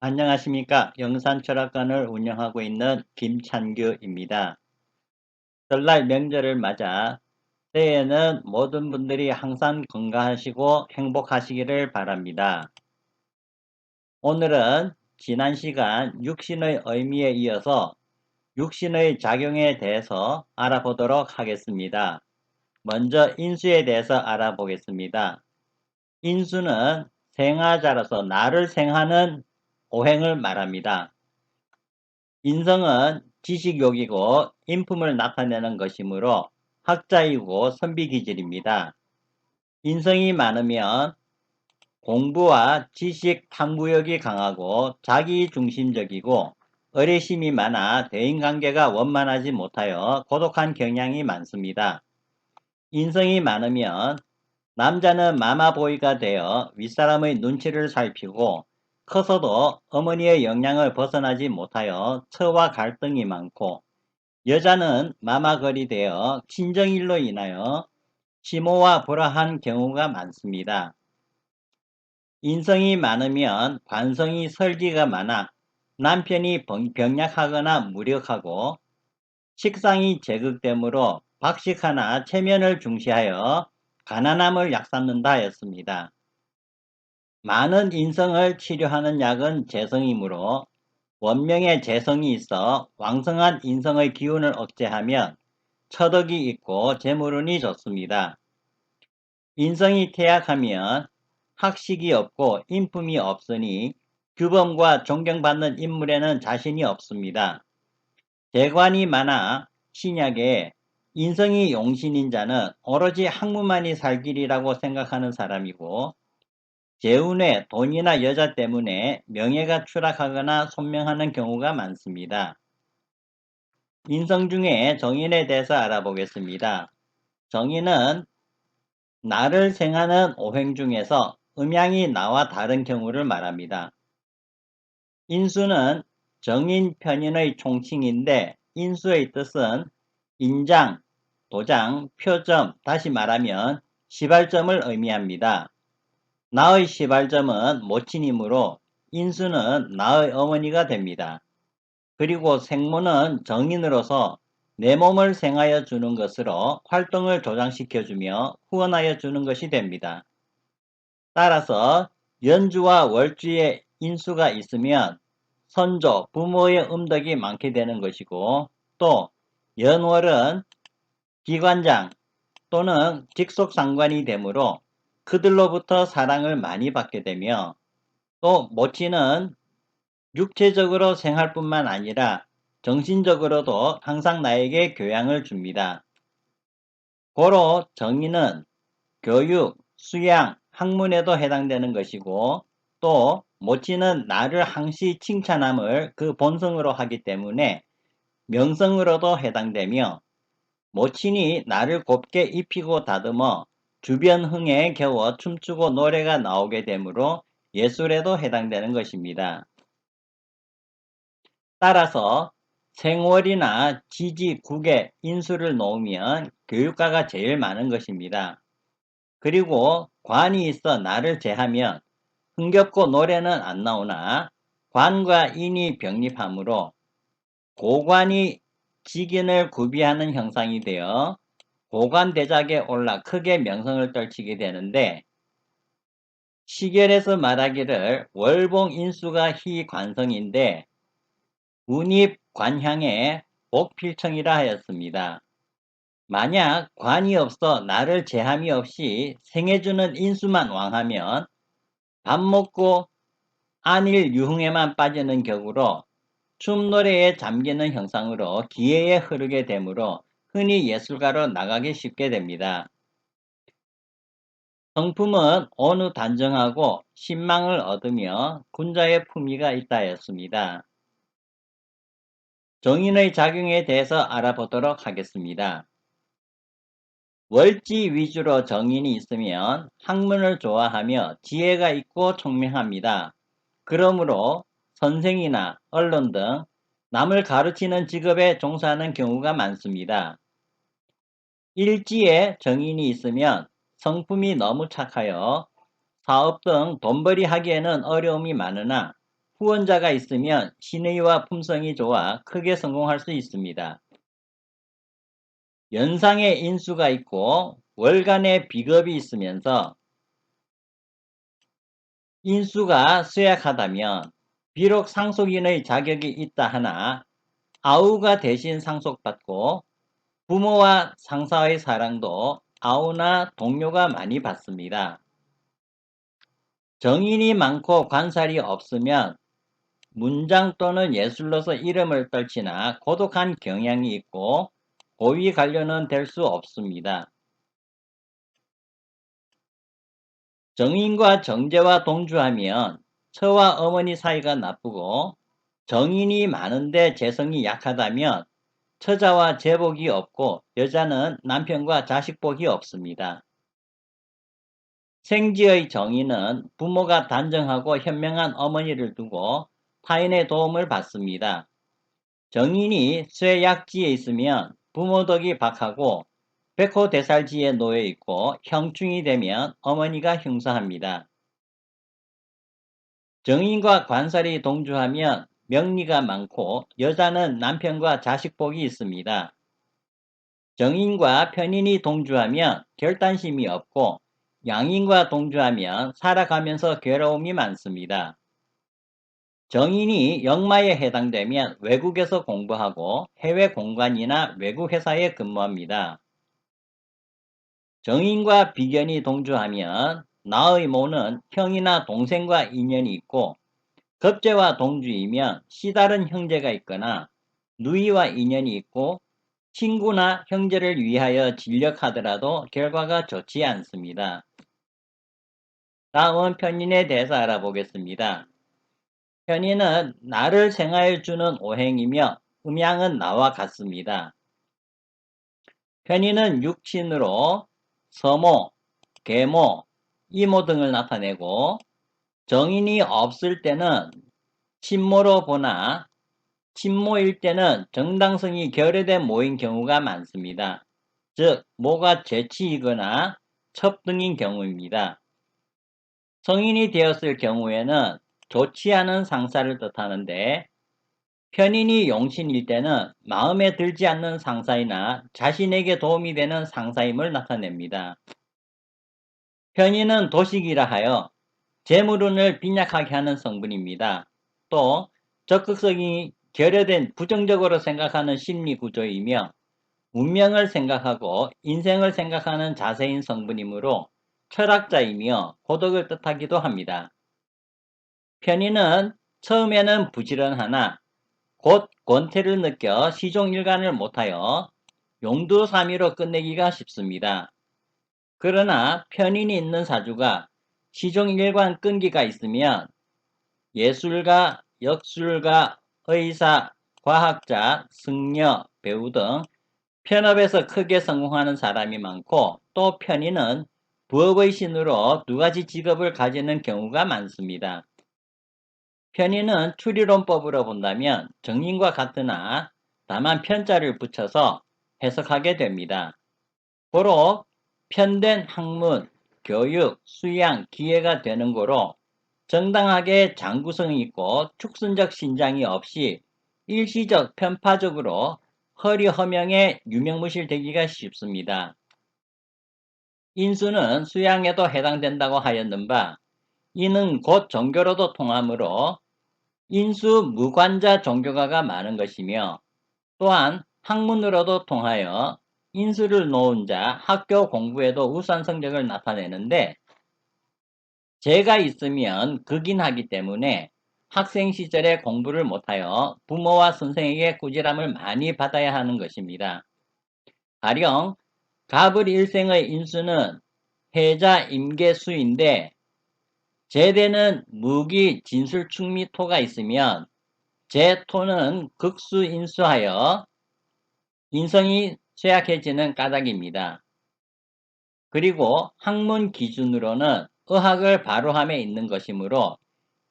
안녕하십니까. 영산철학관을 운영하고 있는 김찬규입니다. 설날 명절을 맞아 새해에는 모든 분들이 항상 건강하시고 행복하시기를 바랍니다. 오늘은 지난 시간 육신의 의미에 이어서 육신의 작용에 대해서 알아보도록 하겠습니다. 먼저 인수에 대해서 알아보겠습니다. 인수는 생하자로서 나를 생하는 오행을 말합니다. 인성은 지식욕이고 인품을 나타내는 것이므로 학자이고 선비기질입니다. 인성이 많으면 공부와 지식 탐구욕이 강하고 자기중심적이고 의뢰심이 많아 대인관계가 원만하지 못하여 고독한 경향이 많습니다. 인성이 많으면 남자는 마마보이가 되어 윗사람의 눈치를 살피고 커서도 어머니의 영향을 벗어나지 못하여 처와 갈등이 많고 여자는 마마걸이 되어 친정일로 인하여 시모와 불화한 경우가 많습니다. 인성이 많으면 관성이 설기가 많아 남편이 병약하거나 무력하고 식상이 제극되므로 박식하나 체면을 중시하여 가난함을 약삼는다 하였습니다. 많은 인성을 치료하는 약은 재성이므로 원명의 재성이 있어 왕성한 인성의 기운을 억제하면 처덕이 있고 재물운이 좋습니다. 인성이 퇴약하면 학식이 없고 인품이 없으니 규범과 존경받는 인물에는 자신이 없습니다. 재관이 많아 신약에 인성이 용신인 자는 오로지 학문만이 살 길이라고 생각하는 사람이고 재운에 돈이나 여자 때문에 명예가 추락하거나 손명하는 경우가 많습니다. 인성 중에 정인에 대해서 알아보겠습니다. 정인은 나를 생하는 오행 중에서 음양이 나와 다른 경우를 말합니다. 인수는 정인 편인의 총칭인데 인수의 뜻은 인장, 도장, 표점, 다시 말하면 시발점을 의미합니다. 나의 시발점은 모친이므로 인수는 나의 어머니가 됩니다. 그리고 생모는 정인으로서 내 몸을 생하여 주는 것으로 활동을 조장시켜주며 후원하여 주는 것이 됩니다. 따라서 연주와 월주에 인수가 있으면 선조, 부모의 음덕이 많게 되는 것이고 또 연월은 기관장 또는 직속상관이 되므로 그들로부터 사랑을 많이 받게 되며 또 모친은 육체적으로 생할 뿐만 아니라 정신적으로도 항상 나에게 교양을 줍니다. 고로 정의는 교육, 수양, 학문에도 해당되는 것이고 또 모친은 나를 항시 칭찬함을 그 본성으로 하기 때문에 명성으로도 해당되며 모친이 나를 곱게 입히고 다듬어 주변 흥에 겨워 춤추고 노래가 나오게 되므로 예술에도 해당되는 것입니다. 따라서 생월이나 지지, 국에 인수를 놓으면 교육가가 제일 많은 것입니다. 그리고 관이 있어 나를 제하면 흥겹고 노래는 안 나오나 관과 인이 병립하므로 고관이 직인을 구비하는 형상이 되어 고관대작에 올라 크게 명성을 떨치게 되는데 시결에서 말하기를 월봉인수가 희관성인데 운입관향의 복필청이라 하였습니다. 만약 관이 없어 나를 제함이 없이 생해주는 인수만 왕하면 밥 먹고 안일 유흥에만 빠지는 격으로 춤 노래에 잠기는 형상으로 기회에 흐르게 되므로 흔히 예술가로 나가기 쉽게 됩니다. 성품은 어느 단정하고 신망을 얻으며 군자의 품위가 있다 하였습니다. 정인의 작용에 대해서 알아보도록 하겠습니다. 월지 위주로 정인이 있으면 학문을 좋아하며 지혜가 있고 총명합니다. 그러므로 선생이나 언론 등 남을 가르치는 직업에 종사하는 경우가 많습니다. 일지에 정인이 있으면 성품이 너무 착하여 사업 등 돈벌이 하기에는 어려움이 많으나 후원자가 있으면 신의와 품성이 좋아 크게 성공할 수 있습니다. 연상의 인수가 있고 월간의 비겁이 있으면서 인수가 쇠약하다면 비록 상속인의 자격이 있다 하나 아우가 대신 상속받고 부모와 상사의 사랑도 아우나 동료가 많이 받습니다. 정인이 많고 관살이 없으면 문장 또는 예술로서 이름을 떨치나 고독한 경향이 있고 고위 관료는 될 수 없습니다. 정인과 정제와 동주하면 처와 어머니 사이가 나쁘고 정인이 많은데 재성이 약하다면 처자와 제복이 없고 여자는 남편과 자식복이 없습니다. 생지의 정인은 부모가 단정하고 현명한 어머니를 두고 타인의 도움을 받습니다. 정인이 쇠약지에 있으면 부모 덕이 박하고 백호대살지에 놓여 있고 형충이 되면 어머니가 흉사합니다. 정인과 관살이 동주하면 명리가 많고 여자는 남편과 자식복이 있습니다. 정인과 편인이 동주하면 결단심이 없고 양인과 동주하면 살아가면서 괴로움이 많습니다. 정인이 역마에 해당되면 외국에서 공부하고 해외 공관이나 외국 회사에 근무합니다. 정인과 비견이 동주하면 나의 모는 형이나 동생과 인연이 있고 겁재와 동주이면 씨다른 형제가 있거나 누이와 인연이 있고 친구나 형제를 위하여 진력하더라도 결과가 좋지 않습니다. 다음은 편인에 대해서 알아보겠습니다. 편인은 나를 생하여 주는 오행이며 음양은 나와 같습니다. 편인은 육친으로 서모, 계모, 이모 등을 나타내고 정인이 없을 때는 친모로 보나 친모일 때는 정당성이 결여된 모인 경우가 많습니다. 즉 모가 재치이거나 첩등인 경우입니다. 성인이 되었을 경우에는 좋지 않은 상사를 뜻하는데 편인이 용신일 때는 마음에 들지 않는 상사이나 자신에게 도움이 되는 상사임을 나타냅니다. 편인은 도식이라 하여 재물운을 빈약하게 하는 성분입니다. 또 적극성이 결여된 부정적으로 생각하는 심리 구조이며 운명을 생각하고 인생을 생각하는 자세인 성분이므로 철학자이며 고독을 뜻하기도 합니다. 편인은 처음에는 부지런하나 곧 권태를 느껴 시종일관을 못하여 용두사미로 끝내기가 쉽습니다. 그러나 편인이 있는 사주가 시종일관 끈기가 있으면 예술가, 역술가, 의사, 과학자, 승려, 배우 등 편업에서 크게 성공하는 사람이 많고 또 편인은 부업의 신으로 두 가지 직업을 가지는 경우가 많습니다. 편인은 추리론법으로 본다면 정인과 같으나 다만 편자를 붙여서 해석하게 됩니다. 고로 편된 학문, 교육, 수양, 기회가 되는 고로 정당하게 장구성이 있고 축선적 신장이 없이 일시적 편파적으로 허리허명에 유명무실되기가 쉽습니다. 인수는 수양에도 해당된다고 하였는바 이는 곧 종교로도 통하므로 인수 무관자 종교가가 많은 것이며 또한 학문으로도 통하여 인수를 놓은 자 학교 공부에도 우수한 성적을 나타내는데 재가 있으면 극인하기 때문에 학생 시절에 공부를 못하여 부모와 선생에게 꾸지람을 많이 받아야 하는 것입니다. 가령 갑을 일생의 인수는 해자 임계수인데 제대는 무기 진술축미토가 있으면 제토는 극수인수하여 인성이 쇠약해지는 까닭입니다. 그리고 학문 기준으로는 의학을 바로함에 있는 것이므로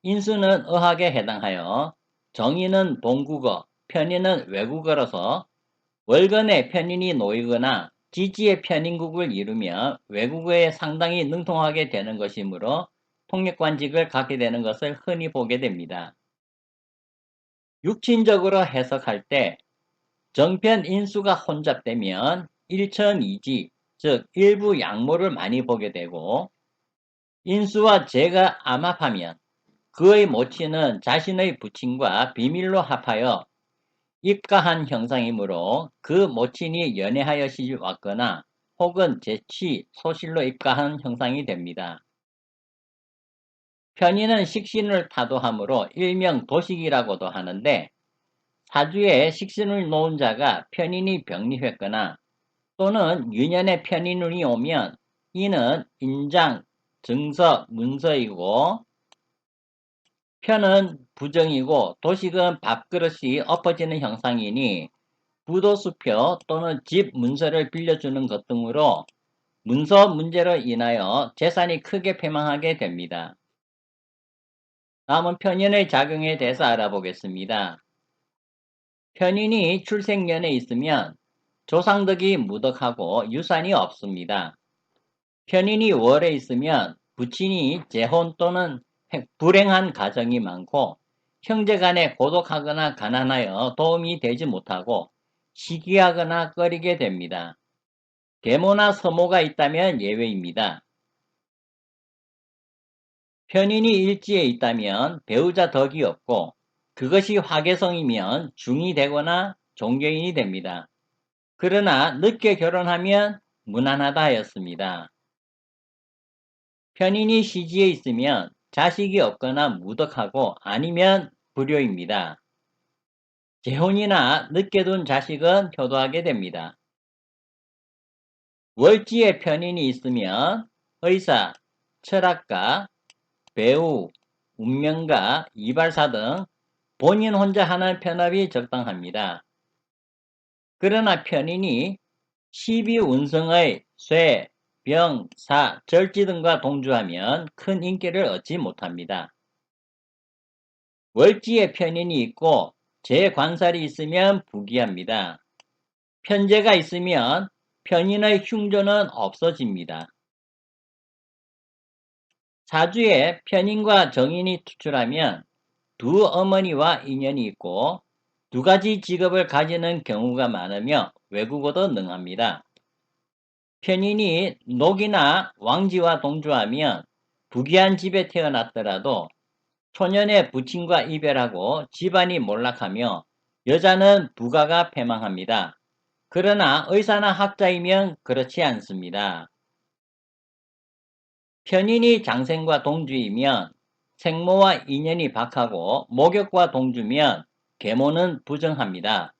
인수는 의학에 해당하여 정인은 동국어, 편인은 외국어로서 월간에 편인이 놓이거나 지지의 편인국을 이루며 외국어에 상당히 능통하게 되는 것이므로 통역관직을 갖게 되는 것을 흔히 보게 됩니다. 육친적으로 해석할 때 정편 인수가 혼잡되면 일천이지, 즉 일부 양모를 많이 보게 되고, 인수와 재가 암합하면 그의 모친은 자신의 부친과 비밀로 합하여 입가한 형상이므로 그 모친이 연애하여 시집 왔거나 혹은 재치, 소실로 입가한 형상이 됩니다. 편인은 식신을 타도하므로 일명 도식이라고도 하는데, 사주에 식신을 놓은 자가 편인이 병리했거나 또는 유년에 편인운이 오면 이는 인장, 증서, 문서이고, 편은 부정이고 도식은 밥그릇이 엎어지는 형상이니 부도수표 또는 집 문서를 빌려주는 것 등으로 문서 문제로 인하여 재산이 크게 패망하게 됩니다. 다음은 편인의 작용에 대해서 알아보겠습니다. 편인이 출생년에 있으면 조상덕이 무덕하고 유산이 없습니다. 편인이 월에 있으면 부친이 재혼 또는 불행한 가정이 많고 형제간에 고독하거나 가난하여 도움이 되지 못하고 시기하거나 꺼리게 됩니다. 계모나 서모가 있다면 예외입니다. 편인이 일지에 있다면 배우자 덕이 없고 그것이 화개성이면 중이 되거나 종교인이 됩니다. 그러나 늦게 결혼하면 무난하다 하였습니다. 편인이 시지에 있으면 자식이 없거나 무덕하고 아니면 불효입니다. 재혼이나 늦게 둔 자식은 효도하게 됩니다. 월지에 편인이 있으면 의사, 철학가, 배우, 운명가, 이발사 등 본인 혼자 하는 편업이 적당합니다. 그러나 편인이 십이운성의 쇠, 병, 사, 절지 등과 동주하면 큰 인기를 얻지 못합니다. 월지에 편인이 있고 재관살이 있으면 부귀합니다. 편재가 있으면 편인의 흉조는 없어집니다. 사주에 편인과 정인이 투출하면 두 어머니와 인연이 있고 두 가지 직업을 가지는 경우가 많으며 외국어도 능합니다. 편인이 녹이나 왕지와 동조하면 부귀한 집에 태어났더라도 초년에 부친과 이별하고 집안이 몰락하며 여자는 부가가 패망합니다. 그러나 의사나 학자이면 그렇지 않습니다. 편인이 장생과 동주이면 생모와 인연이 박하고 목욕과 동주면 계모는 부정합니다.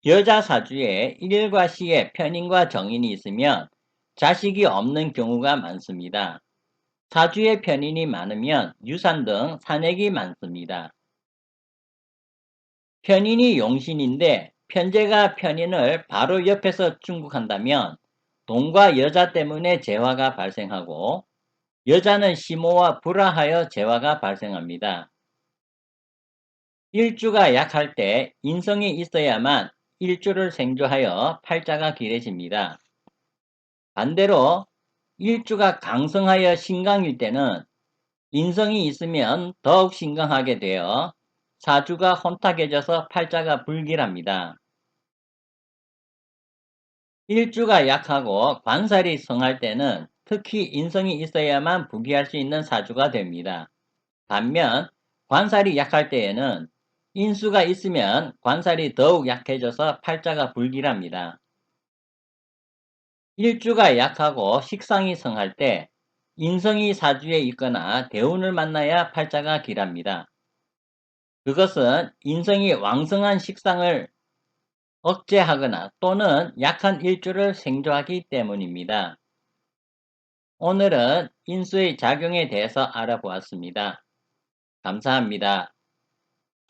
여자 사주에 일과 시에 편인과 정인이 있으면 자식이 없는 경우가 많습니다. 사주에 편인이 많으면 유산 등 산액이 많습니다. 편인이 용신인데 편제가 편인을 바로 옆에서 중국한다면 돈과 여자 때문에 재화가 발생하고 여자는 시모와 불화하여 재화가 발생합니다. 일주가 약할 때 인성이 있어야만 일주를 생조하여 팔자가 길어집니다. 반대로 일주가 강성하여 신강일 때는 인성이 있으면 더욱 신강하게 되어 사주가 혼탁해져서 팔자가 불길합니다. 일주가 약하고 관살이 성할 때는 특히 인성이 있어야만 부귀할 수 있는 사주가 됩니다. 반면 관살이 약할 때에는 인수가 있으면 관살이 더욱 약해져서 팔자가 불길합니다. 일주가 약하고 식상이 성할 때 인성이 사주에 있거나 대운을 만나야 팔자가 길합니다. 그것은 인성이 왕성한 식상을 억제하거나 또는 약한 일주를 생조하기 때문입니다. 오늘은 인수의 작용에 대해서 알아보았습니다. 감사합니다.